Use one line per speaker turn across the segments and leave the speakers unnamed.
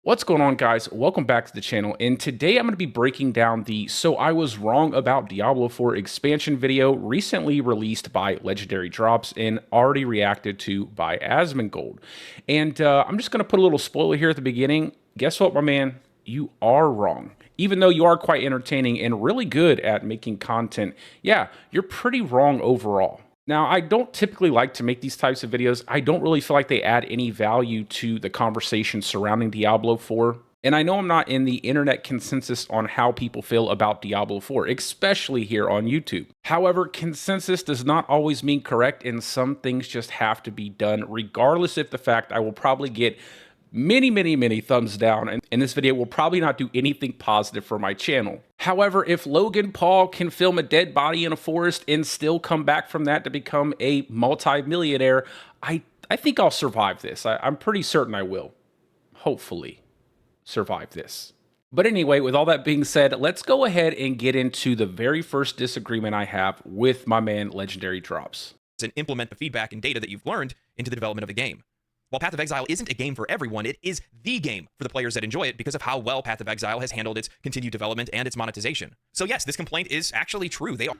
What's going on, guys? Welcome back to the channel, and today I'm going to be breaking down the So I Was Wrong About Diablo 4 expansion video recently released by Legendary Drops and already reacted to by Asmongold. And I'm just going to put a little spoiler here at the beginning. Guess what, my man? You are wrong. Even though you are quite entertaining and really good at making content, yeah, you're pretty wrong overall. Now, I don't typically like to make these types of videos. I don't really feel like they add any value to the conversation surrounding Diablo 4. And I know I'm not in the internet consensus on how people feel about Diablo 4, especially here on YouTube. However, consensus does not always mean correct, and some things just have to be done, regardless of the fact I will probably get many thumbs down, and this video will probably not do anything positive for my channel. However, if Logan Paul can film a dead body in a forest and still come back from that to become a multi-millionaire, I think I'll survive this. I'm pretty certain I will. Hopefully survive this. But anyway, with all that being said, let's go ahead and get into the very first disagreement I have with my man Legendary Drops.
And implement the feedback and data that you've learned into the development of the game. While Path of Exile isn't a game for everyone, it is the game for the players that enjoy it because of how well Path of Exile has handled its continued development and its monetization. So yes, this complaint is actually true. They are.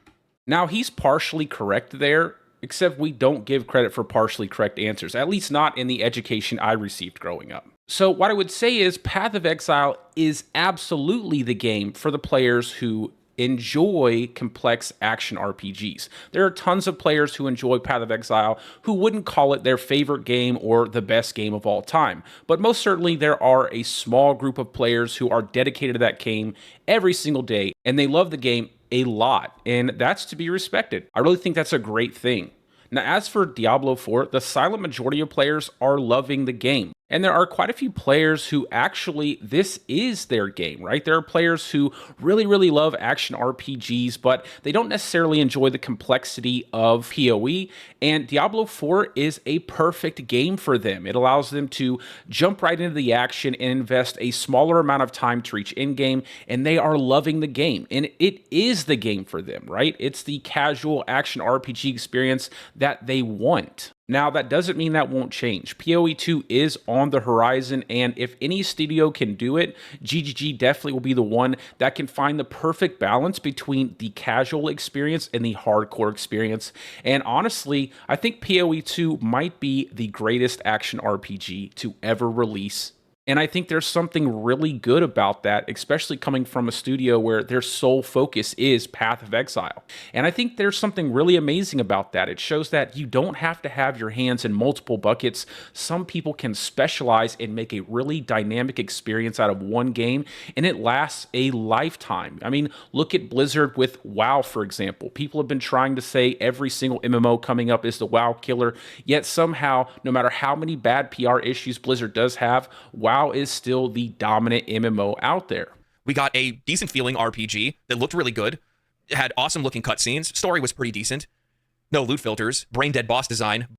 Now, he's partially correct there, except we don't give credit for partially correct answers, at least not in the education I received growing up. So what I would say is Path of Exile is absolutely the game for the players who enjoy complex action RPGs. There are tons of players who enjoy Path of Exile who wouldn't call it their favorite game or the best game of all time. But most certainly there are a small group of players who are dedicated to that game every single day, and they love the game a lot, and that's to be respected. I really think that's a great thing. Now, as for Diablo 4, the silent majority of players are loving the game. And there are quite a few players who actually, this is their game, right? There are players who really love action RPGs, but they don't necessarily enjoy the complexity of PoE, and Diablo 4 is a perfect game for them. It allows them to jump right into the action and invest a smaller amount of time to reach endgame, and they are loving the game. And it is the game for them, right? It's the casual action RPG experience that they want. Now, that doesn't mean that won't change. PoE 2 is on the horizon, and if any studio can do it, GGG definitely will be the one that can find the perfect balance between the casual experience and the hardcore experience. And honestly, I think PoE 2 might be the greatest action RPG to ever release. And I think there's something really good about that, especially coming from a studio where their sole focus is Path of Exile. And I think there's something really amazing about that. It shows that you don't have to have your hands in multiple buckets. Some people can specialize and make a really dynamic experience out of one game, and it lasts a lifetime. I mean, look at Blizzard with WoW, for example. People have been trying to say every single MMO coming up is the WoW killer, yet somehow, no matter how many bad PR issues Blizzard does have, WoW is still the dominant MMO out there.
We got a decent feeling RPG that looked really good. It had awesome looking cutscenes. Story was pretty decent. No loot filters. Brain dead boss design.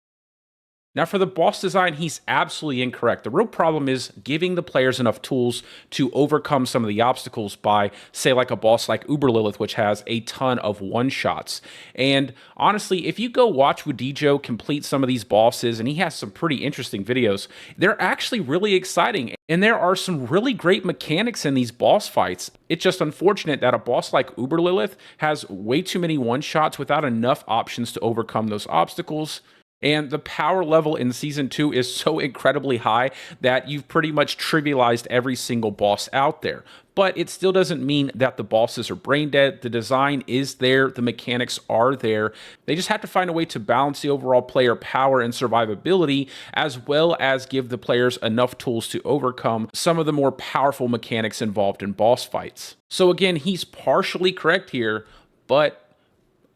Now, for the boss design, he's absolutely incorrect. The real problem is giving the players enough tools to overcome some of the obstacles by, say, like a boss like Uber Lilith, which has a ton of one-shots. And honestly, if you go watch Wadijo complete some of these bosses, and he has some pretty interesting videos, they're actually really exciting. And there are some really great mechanics in these boss fights. It's just unfortunate that a boss like Uber Lilith has way too many one-shots without enough options to overcome those obstacles. And the power level in Season 2 is so incredibly high that you've pretty much trivialized every single boss out there. But it still doesn't mean that the bosses are brain dead. The design is there. The mechanics are there. They just have to find a way to balance the overall player power and survivability, as well as give the players enough tools to overcome some of the more powerful mechanics involved in boss fights. So again, he's partially correct here, but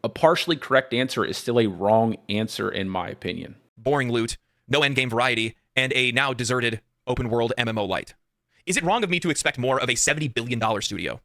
a partially correct answer is still a wrong answer in my opinion.
Boring loot, no endgame variety, and a now deserted open world MMO light. Is it wrong of me to expect more of a $70 billion studio?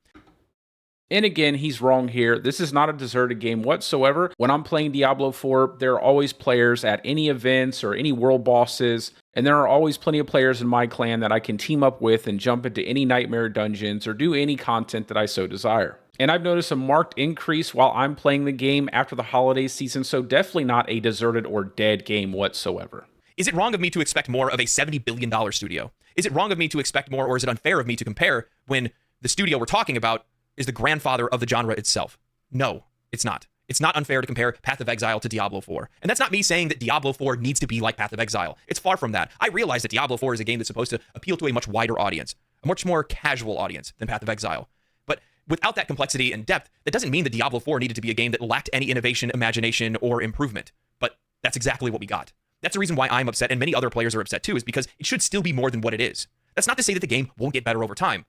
And again, he's wrong here. This is not a deserted game whatsoever. When I'm playing Diablo 4, there are always players at any events or any world bosses, and there are always plenty of players in my clan that I can team up with and jump into any nightmare dungeons or do any content that I so desire. And I've noticed a marked increase while I'm playing the game after the holiday season, so definitely not a deserted or dead game whatsoever.
Is it wrong of me to expect more of a $70 billion studio? Is it wrong of me to expect more, or is it unfair of me to compare when the studio we're talking about is the grandfather of the genre itself? No, it's not. It's not unfair to compare Path of Exile to Diablo 4. And that's not me saying that Diablo 4 needs to be like Path of Exile. It's far from that. I realize that Diablo 4 is a game that's supposed to appeal to a much wider audience, a much more casual audience than Path of Exile. But without that complexity and depth, that doesn't mean that Diablo 4 needed to be a game that lacked any innovation, imagination, or improvement. But that's exactly what we got. That's the reason why I'm upset, and many other players are upset too, is because it should still be more than what it is. That's not to say that the game won't get better over time,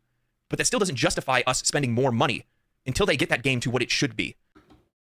but that still doesn't justify us spending more money until they get that game to what it should be.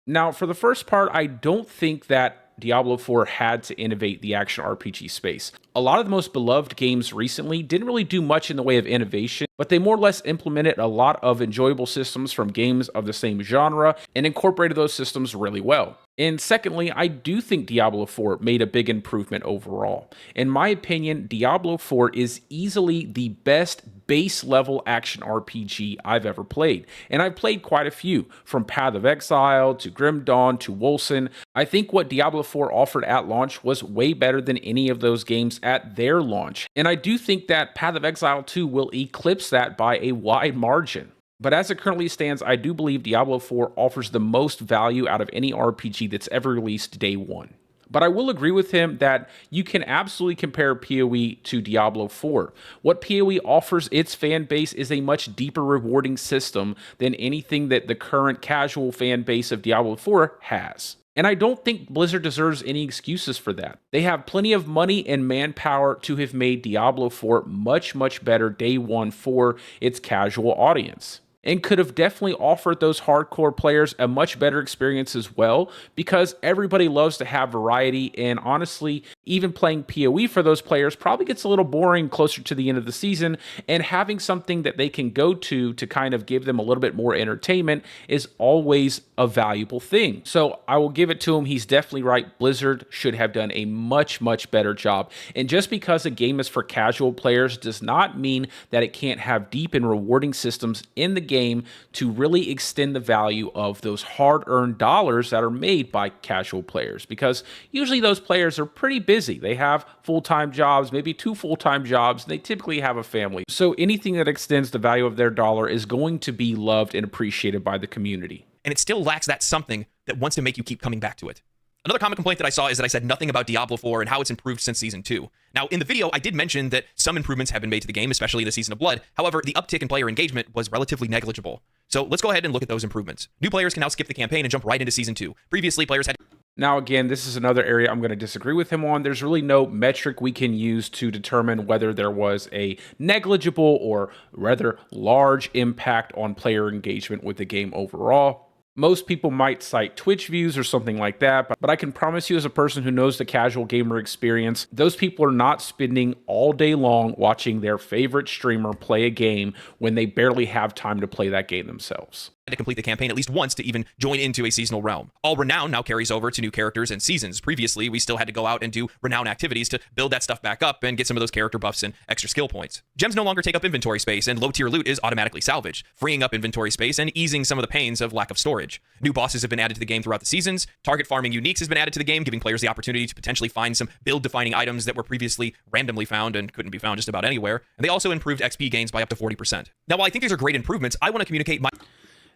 Now, for the first part, I don't think that Diablo 4 had to innovate the action RPG space. A lot of the most beloved games recently didn't really do much in the way of innovation, but they more or less implemented a lot of enjoyable systems from games of the same genre and incorporated those systems really well. And secondly, I do think Diablo 4 made a big improvement overall. In my opinion, Diablo 4 is easily the best base level action RPG I've ever played. And I've played quite a few, from Path of Exile to Grim Dawn to Wolcen. I think what Diablo 4 offered at launch was way better than any of those games at their launch. And I do think that Path of Exile 2 will eclipse that by a wide margin. But as it currently stands, I do believe Diablo 4 offers the most value out of any RPG that's ever released day one. But I will agree with him that you can absolutely compare PoE to Diablo 4. What PoE offers its fan base is a much deeper rewarding system than anything that the current casual fan base of Diablo 4 has. And I don't think Blizzard deserves any excuses for that. They have plenty of money and manpower to have made Diablo 4 much, much better day one for its casual audience, and could have definitely offered those hardcore players a much better experience as well, because everybody loves to have variety, and honestly, even playing PoE for those players probably gets a little boring closer to the end of the season, and having something that they can go to kind of give them a little bit more entertainment is always a valuable thing. So I will give it to him, he's definitely right. Blizzard should have done a much, much better job. And just because a game is for casual players does not mean that it can't have deep and rewarding systems in the game to really extend the value of those hard-earned dollars that are made by casual players, because usually those players are pretty busy. They have full-time jobs, maybe 2 full-time jobs, and they typically have a family. So anything that extends the value of their dollar is going to be loved and appreciated by the community.
And it still lacks that something that wants to make you keep coming back to it. Another common complaint that I saw is that I said nothing about Diablo 4 and how it's improved since Season 2. Now, in the video, I did mention that some improvements have been made to the game, especially in the Season of Blood. However, the uptick in player engagement was relatively negligible. So let's go ahead and look at those improvements. New players can now skip the campaign and jump right into Season 2. Previously, players had...
Now, again, this is another area I'm going to disagree with him on. There's really no metric we can use to determine whether there was a negligible or rather large impact on player engagement with the game overall. Most people might cite Twitch views or something like that, but I can promise you, as a person who knows the casual gamer experience, those people are not spending all day long watching their favorite streamer play a game when they barely have time to play that game themselves.
To complete the campaign at least once to even join into a seasonal realm. All renown now carries over to new characters and seasons. Previously, we still had to go out and do renown activities to build that stuff back up and get some of those character buffs and extra skill points. Gems no longer take up inventory space, and low-tier loot is automatically salvaged, freeing up inventory space and easing some of the pains of lack of storage. New bosses have been added to the game throughout the seasons. Target farming uniques has been added to the game, giving players the opportunity to potentially find some build-defining items that were previously randomly found and couldn't be found just about anywhere. And they also improved XP gains by up to 40%. Now, while I think these are great improvements, I want to communicate my...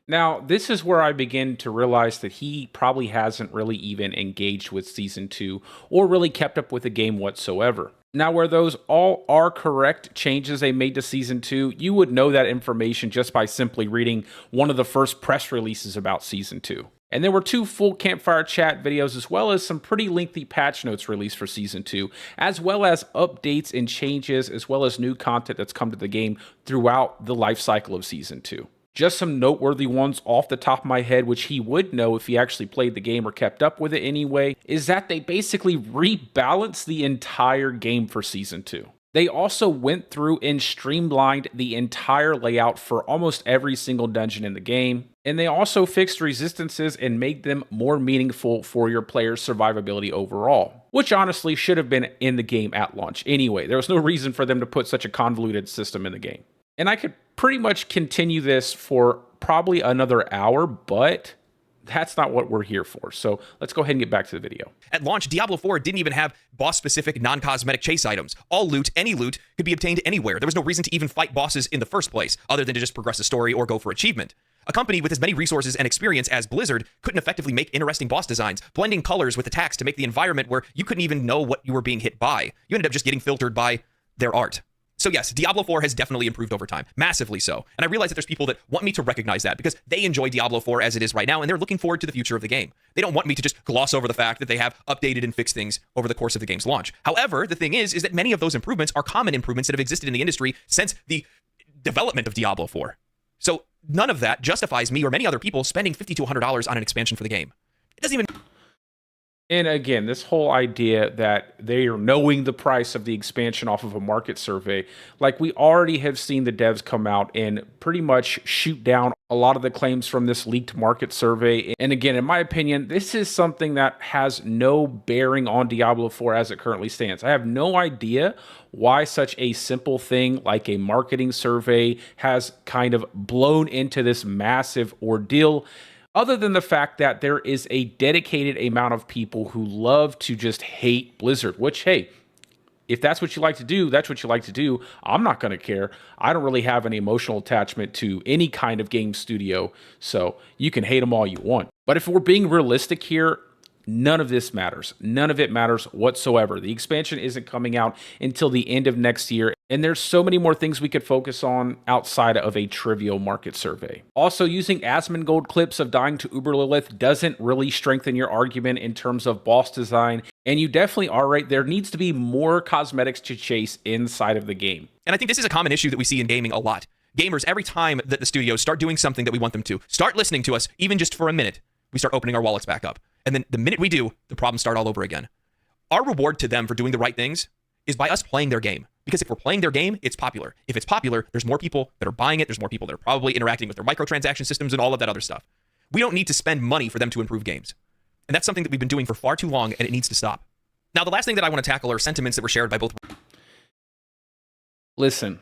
Now, this is where I begin to realize that he probably hasn't really even engaged with Season 2 or really kept up with the game whatsoever. Now, where those all are correct changes they made to Season 2, you would know that information just by simply reading one of the first press releases about Season 2. And there were 2 full campfire chat videos, as well as some pretty lengthy patch notes released for Season 2, as well as updates and changes, as well as new content that's come to the game throughout the life cycle of Season 2. Just some noteworthy ones off the top of my head, which he would know if he actually played the game or kept up with it anyway, is that they basically rebalanced the entire game for Season 2. They also went through and streamlined the entire layout for almost every single dungeon in the game, and they also fixed resistances and made them more meaningful for your player's survivability overall, which honestly should have been in the game at launch anyway. There was no reason for them to put such a convoluted system in the game. And I could pretty much continue this for probably another hour, but That's not what we're here for. So let's go ahead and get back to the video.
At launch, Diablo 4 didn't even have boss-specific non-cosmetic chase items. All loot, any loot, could be obtained anywhere. There was no reason to even fight bosses in the first place, other than to just progress the story or go for achievement. A company with as many resources and experience as Blizzard couldn't effectively make interesting boss designs, blending colors with attacks to make the environment where you couldn't even know what you were being hit by. You ended up just getting filtered by their art. So yes, Diablo 4 has definitely improved over time, massively so. And I realize that there's people that want me to recognize that because they enjoy Diablo 4 as it is right now, and they're looking forward to the future of the game. They don't want me to just gloss over the fact that they have updated and fixed things over the course of the game's launch. However, the thing is that many of those improvements are common improvements that have existed in the industry since the development of Diablo 4. So none of that justifies me or many other people spending $50 to $100 on an expansion for the game. It doesn't even...
And again, this whole idea that they are knowing the price of the expansion off of a market survey, like we already have seen the devs come out and pretty much shoot down a lot of the claims from this leaked market survey. And again, in my opinion, this is something that has no bearing on Diablo 4 as it currently stands. I have no idea why such a simple thing like a marketing survey has kind of blown into this massive ordeal, other than the fact that there is a dedicated amount of people who love to just hate Blizzard, which, hey, if that's what you like to do, that's what you like to do. I'm not going to care. I don't really have any emotional attachment to any kind of game studio, so you can hate them all you want. But if we're being realistic here, none of this matters. None of it matters whatsoever. The expansion isn't coming out until the end of next year, and there's so many more things we could focus on outside of a trivial market survey. Also, using Asmongold clips of dying to Uber Lilith doesn't really strengthen your argument in terms of boss design, and you definitely are right. There needs to be more cosmetics to chase inside of the game.
And I think this is a common issue that we see in gaming a lot. Gamers, every time that the studios start doing something that we want them to, start listening to us, even just for a minute, we start opening our wallets back up. And then the minute we do, the problems start all over again. Our reward to them for doing the right things is by us playing their game. Because if we're playing their game, it's popular. If it's popular, there's more people that are buying it. There's more people that are probably interacting with their microtransaction systems and all of that other stuff. We don't need to spend money for them to improve games. And that's something that we've been doing for far too long, and it needs to stop. Now, the last thing that I want to tackle are sentiments that were shared by both.
Listen,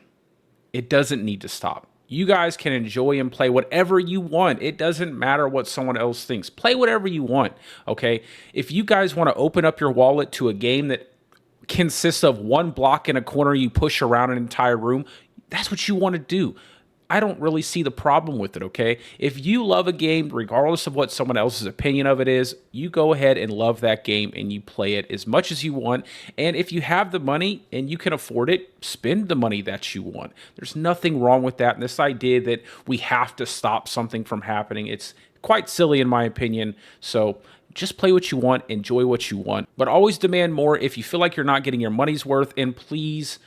it doesn't need to stop. You guys can enjoy and play whatever you want. It doesn't matter what someone else thinks. Play whatever you want, okay? If you guys want to open up your wallet to a game that consists of one block in a corner you push around an entire room, that's what you want to do. I don't really see the problem with it, okay? If you love a game, regardless of what someone else's opinion of it is, you go ahead and love that game and you play it as much as you want. And if you have the money and you can afford it, spend the money that you want. There's nothing wrong with that. And this idea that we have to stop something from happening, it's quite silly in my opinion. So just play what you want, enjoy what you want, but always demand more if you feel like you're not getting your money's worth. And please,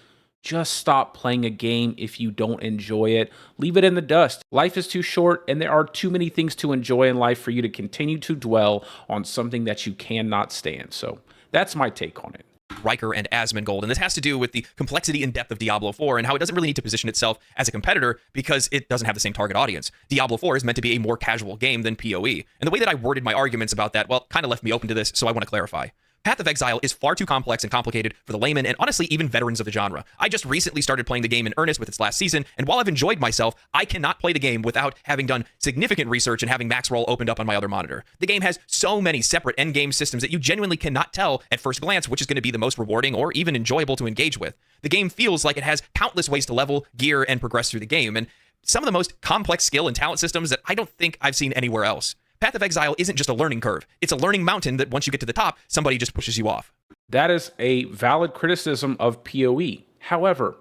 just stop playing a game if you don't enjoy it. Leave it in the dust. Life is too short, and there are too many things to enjoy in life for you to continue to dwell on something that you cannot stand. So that's my take on it.
Riker and Asmongold, and this has to do with the complexity and depth of Diablo 4 and how it doesn't really need to position itself as a competitor because it doesn't have the same target audience. Diablo 4 is meant to be a more casual game than PoE, and the way that I worded my arguments about that, well, kind of left me open to this, so I want to clarify. Path of Exile is far too complex and complicated for the layman and honestly even veterans of the genre. I just recently started playing the game in earnest with its last season, and while I've enjoyed myself, I cannot play the game without having done significant research and having Max Roll opened up on my other monitor. The game has so many separate endgame systems that you genuinely cannot tell at first glance which is going to be the most rewarding or even enjoyable to engage with. The game feels like it has countless ways to level, gear, and progress through the game, and some of the most complex skill and talent systems that I don't think I've seen anywhere else. Path of Exile isn't just a learning curve. It's a learning mountain that once you get to the top, somebody just pushes you off.
That is a valid criticism of PoE. However,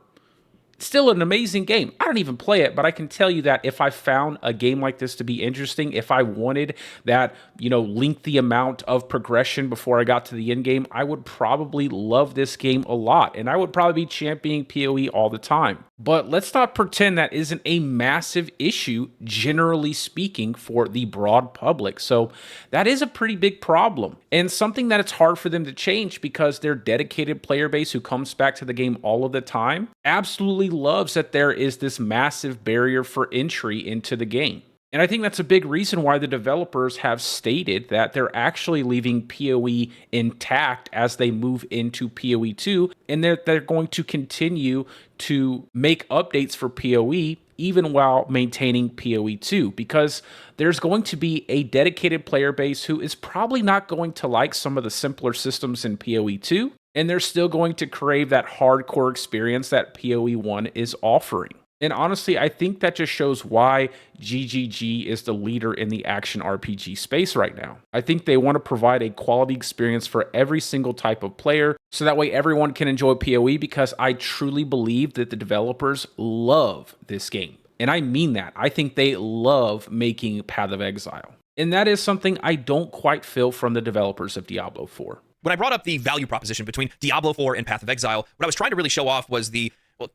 it's still an amazing game. I don't even play it, but I can tell you that if I found a game like this to be interesting, if I wanted that, lengthy amount of progression before I got to the end game, I would probably love this game a lot, and I would probably be championing PoE all the time. But let's not pretend that isn't a massive issue, generally speaking, for the broad public. So that is a pretty big problem, and something that it's hard for them to change because their dedicated player base who comes back to the game all of the time absolutely loves that there is this massive barrier for entry into the game. And I think that's a big reason why the developers have stated that they're actually leaving PoE intact as they move into PoE 2, and they're going to continue to make updates for PoE even while maintaining PoE 2, because there's going to be a dedicated player base who is probably not going to like some of the simpler systems in PoE 2, and they're still going to crave that hardcore experience that PoE 1 is offering. And honestly, I think that just shows why GGG is the leader in the action RPG space right now. I think they want to provide a quality experience for every single type of player, so that way everyone can enjoy PoE, because I truly believe that the developers love this game. And I mean that. I think they love making Path of Exile. And that is something I don't quite feel from the developers of Diablo 4.
When I brought up the value proposition between Diablo 4 and Path of Exile, what I was trying to really show off was the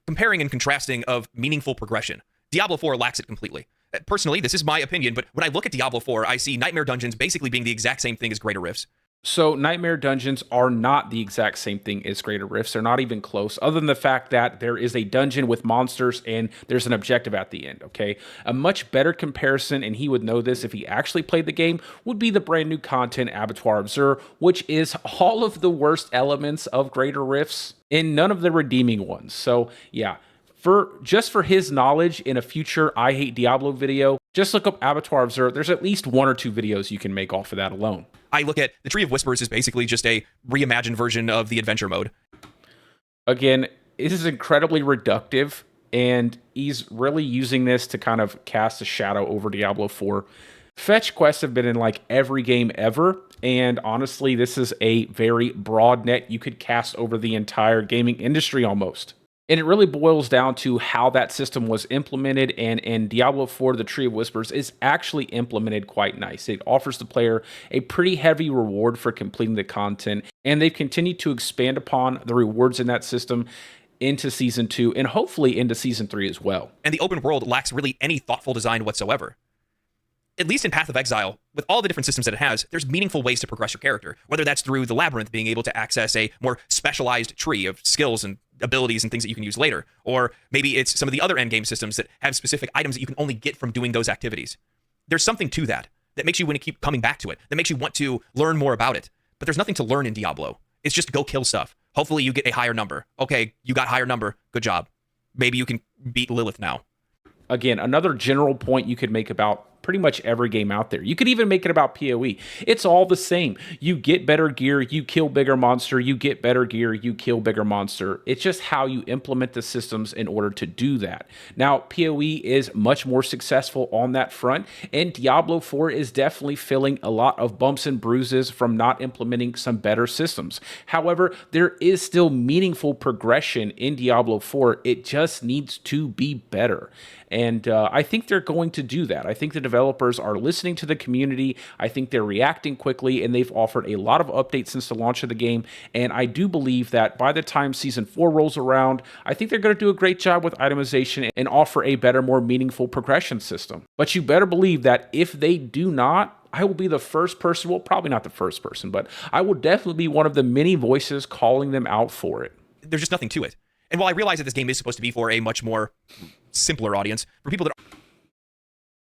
comparing and contrasting of meaningful progression. Diablo 4 lacks it completely. Personally, this is my opinion, but when I look at Diablo 4, I see Nightmare Dungeons basically being the exact same thing as Greater Rifts.
So Nightmare Dungeons are not the exact same thing as Greater Rifts. They're not even close, other than the fact that there is a dungeon with monsters and there's an objective at the end, okay? A much better comparison, and he would know this if he actually played the game, would be the brand new content, Abattoir of Zur, which is all of the worst elements of Greater Rifts and none of the redeeming ones. So yeah, for his knowledge, in a future I Hate Diablo video, just look up Abattoir of Zur. There's at least 1 or 2 videos you can make off of that alone.
I look at the Tree of Whispers as basically just a reimagined version of the adventure mode.
Again, this is incredibly reductive, and he's really using this to kind of cast a shadow over Diablo 4. Fetch quests have been in like every game ever, and honestly, this is a very broad net you could cast over the entire gaming industry almost. And it really boils down to how that system was implemented, and in Diablo 4, the Tree of Whispers is actually implemented quite nice. It offers the player a pretty heavy reward for completing the content, and they've continued to expand upon the rewards in that system into Season 2, and hopefully into Season 3 as well.
And the open world lacks really any thoughtful design whatsoever. At least in Path of Exile, with all the different systems that it has, there's meaningful ways to progress your character, whether that's through the labyrinth, being able to access a more specialized tree of skills and abilities and things that you can use later, or maybe it's some of the other endgame systems that have specific items that you can only get from doing those activities. There's something to that makes you want to keep coming back to it, that makes you want to learn more about it. But there's nothing to learn in Diablo. It's just go kill stuff. Hopefully you get a higher number. Okay, you got higher number. Good job. Maybe you can beat Lilith now.
Again, another general point you could make about pretty much every game out there. You could even make it about PoE. It's all the same. You get better gear, you kill bigger monster, you get better gear, you kill bigger monster. It's just how you implement the systems in order to do that. Now, PoE is much more successful on that front, and Diablo 4 is definitely feeling a lot of bumps and bruises from not implementing some better systems. However, there is still meaningful progression in Diablo 4. It just needs to be better. And I think they're going to do that. I think the developers are listening to the community. I think they're reacting quickly, and they've offered a lot of updates since the launch of the game. And I do believe that by the time Season 4 rolls around, I think they're going to do a great job with itemization and offer a better, more meaningful progression system. But you better believe that if they do not, I will be the first person, well, probably not the first person, but I will definitely be one of the many voices calling them out for it.
There's just nothing to it. And while I realize that this game is supposed to be for a much more simpler audience, for people that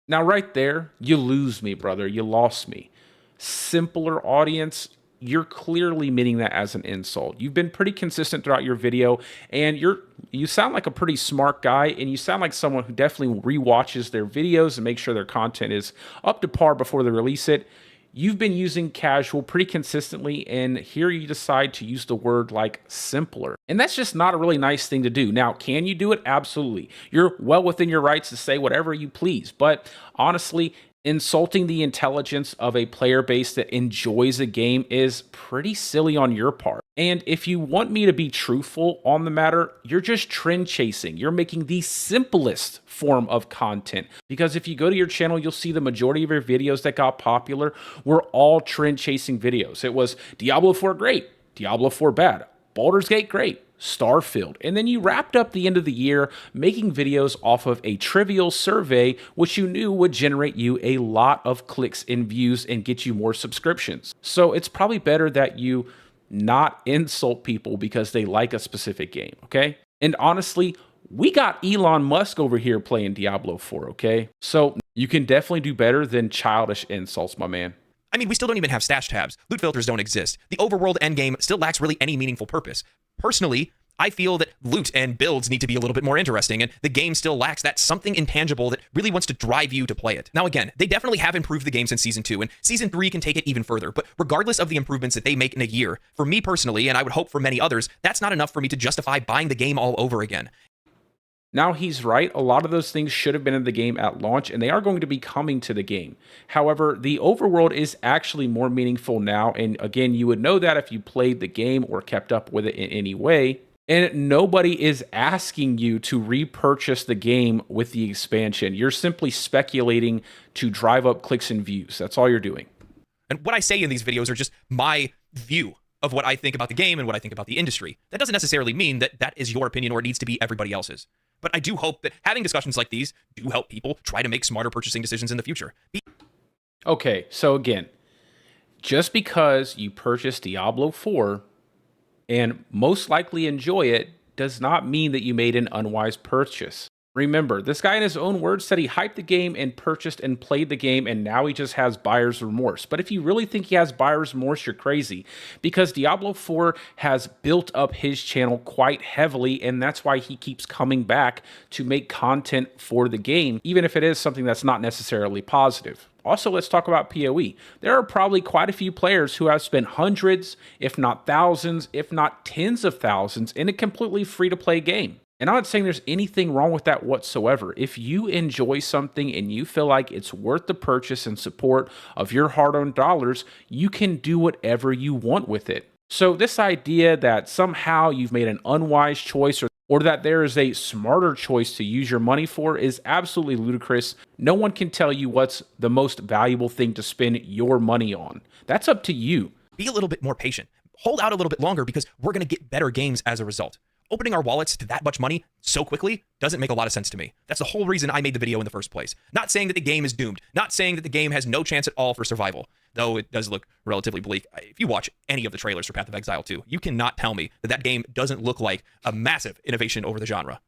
Now, right there, you lose me, brother. You lost me. Simpler audience, you're clearly meaning that as an insult. You've been pretty consistent throughout your video, and you sound like a pretty smart guy, and you sound like someone who definitely rewatches their videos and makes sure their content is up to par before they release it. You've been using casual pretty consistently, and here you decide to use the word like simpler. And that's just not a really nice thing to do. Now, can you do it? Absolutely. You're well within your rights to say whatever you please. But honestly, insulting the intelligence of a player base that enjoys a game is pretty silly on your part. And if you want me to be truthful on the matter, you're just trend chasing. You're making the simplest form of content. Because if you go to your channel, you'll see the majority of your videos that got popular were all trend chasing videos. It was Diablo 4 great, Diablo 4 bad, Baldur's Gate great, Starfield. And then you wrapped up the end of the year making videos off of a trivial survey, which you knew would generate you a lot of clicks and views and get you more subscriptions. So it's probably better that you not insult people because they like a specific game, okay? And honestly, we got Elon Musk over here playing Diablo 4, okay? So You can definitely do better than childish insults, my man.
I mean, we still don't even have stash tabs. Loot filters don't exist. The overworld endgame still lacks really any meaningful purpose. Personally, I feel that loot and builds need to be a little bit more interesting, and the game still lacks that something intangible that really wants to drive you to play it. Now again, they definitely have improved the game since Season 2, and Season 3 can take it even further, but regardless of the improvements that they make in a year, for me personally, and I would hope for many others, that's not enough for me to justify buying the game all over again.
Now, he's right. A lot of those things should have been in the game at launch, and they are going to be coming to the game. However, the overworld is actually more meaningful now. And again, you would know that if you played the game or kept up with it in any way. And nobody is asking you to repurchase the game with the expansion. You're simply speculating to drive up clicks and views. That's all you're doing.
And what I say in these videos are just my view of what I think about the game and what I think about the industry. That doesn't necessarily mean that that is your opinion or it needs to be everybody else's. But I do hope that having discussions like these do help people try to make smarter purchasing decisions in the future.
Okay, so again, just because you purchased Diablo 4 and most likely enjoy it does not mean that you made an unwise purchase. Remember, this guy in his own words said he hyped the game and purchased and played the game, and now he just has buyer's remorse. But if you really think he has buyer's remorse, you're crazy, because Diablo 4 has built up his channel quite heavily, and that's why he keeps coming back to make content for the game, even if it is something that's not necessarily positive. Also, let's talk about PoE. There are probably quite a few players who have spent hundreds, if not thousands, if not tens of thousands in a completely free-to-play game. And I'm not saying there's anything wrong with that whatsoever. If you enjoy something and you feel like it's worth the purchase and support of your hard-earned dollars, you can do whatever you want with it. So this idea that somehow you've made an unwise choice or that there is a smarter choice to use your money for is absolutely ludicrous. No one can tell you what's the most valuable thing to spend your money on. That's up to you.
Be a little bit more patient. Hold out a little bit longer because we're going to get better games as a result. Opening our wallets to that much money so quickly doesn't make a lot of sense to me. That's the whole reason I made the video in the first place. Not saying that the game is doomed. Not saying that the game has no chance at all for survival, though it does look relatively bleak. If you watch any of the trailers for Path of Exile 2, you cannot tell me that that game doesn't look like a massive innovation over the genre.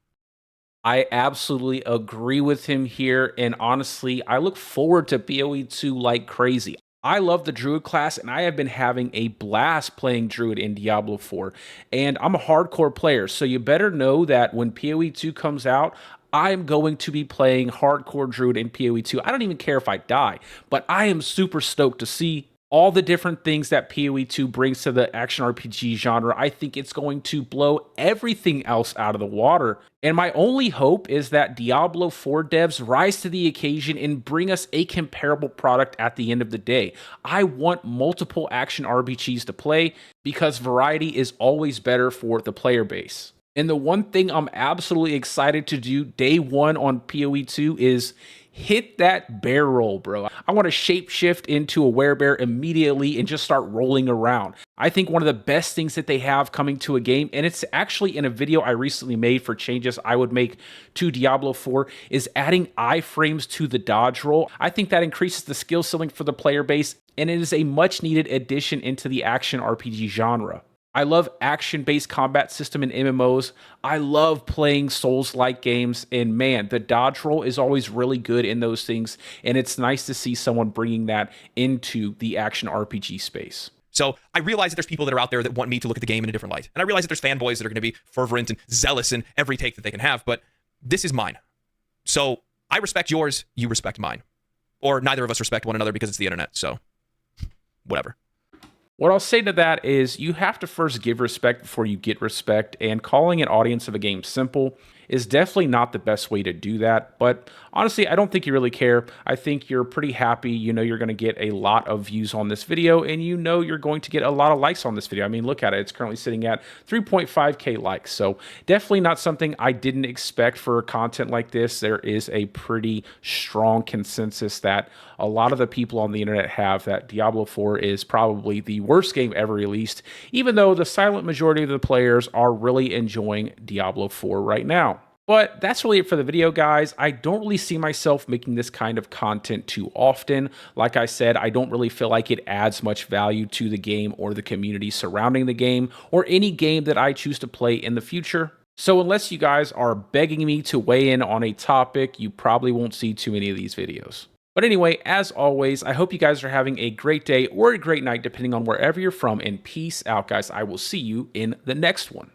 I absolutely agree with him here, and honestly, I look forward to PoE 2 like crazy. I love the Druid class, and I have been having a blast playing Druid in Diablo 4, and I'm a hardcore player, so you better know that when PoE 2 comes out, I'm going to be playing hardcore Druid in PoE 2. I don't even care if I die, but I am super stoked to see all the different things that PoE 2 brings to the action RPG genre. I think it's going to blow everything else out of the water. And my only hope is that Diablo 4 devs rise to the occasion and bring us a comparable product at the end of the day. I want multiple action RPGs to play because variety is always better for the player base. And the one thing I'm absolutely excited to do day one on PoE 2 is hit that bear roll, bro. I want to shapeshift into a werebear immediately and just start rolling around. I think one of the best things that they have coming to a game, and it's actually in a video I recently made for changes I would make to Diablo 4, is adding iframes to the dodge roll. I think that increases the skill ceiling for the player base, and it is a much needed addition into the action RPG genre. I love action-based combat system in MMOs. I love playing Souls-like games, and man, the dodge roll is always really good in those things, and it's nice to see someone bringing that into the action RPG space.
So I realize that there's people that are out there that want me to look at the game in a different light, and I realize that there's fanboys that are going to be fervent and zealous in every take that they can have, but this is mine. So I respect yours, you respect mine. Or neither of us respect one another because it's the internet, so whatever.
What I'll say to that is you have to first give respect before you get respect, and calling an audience of a game simple is definitely not the best way to do that. But honestly, I don't think you really care. I think you're pretty happy. You know you're going to get a lot of views on this video, and you know you're going to get a lot of likes on this video. I mean, look at it. It's currently sitting at 3.5K likes. So definitely not something I didn't expect for content like this. There is a pretty strong consensus that a lot of the people on the internet have that Diablo 4 is probably the worst game ever released, even though the silent majority of the players are really enjoying Diablo 4 right now. But that's really it for the video, guys. I don't really see myself making this kind of content too often. Like I said, I don't really feel like it adds much value to the game or the community surrounding the game or any game that I choose to play in the future. So unless you guys are begging me to weigh in on a topic, you probably won't see too many of these videos. But anyway, as always, I hope you guys are having a great day or a great night, depending on wherever you're from, and peace out, guys. I will see you in the next one.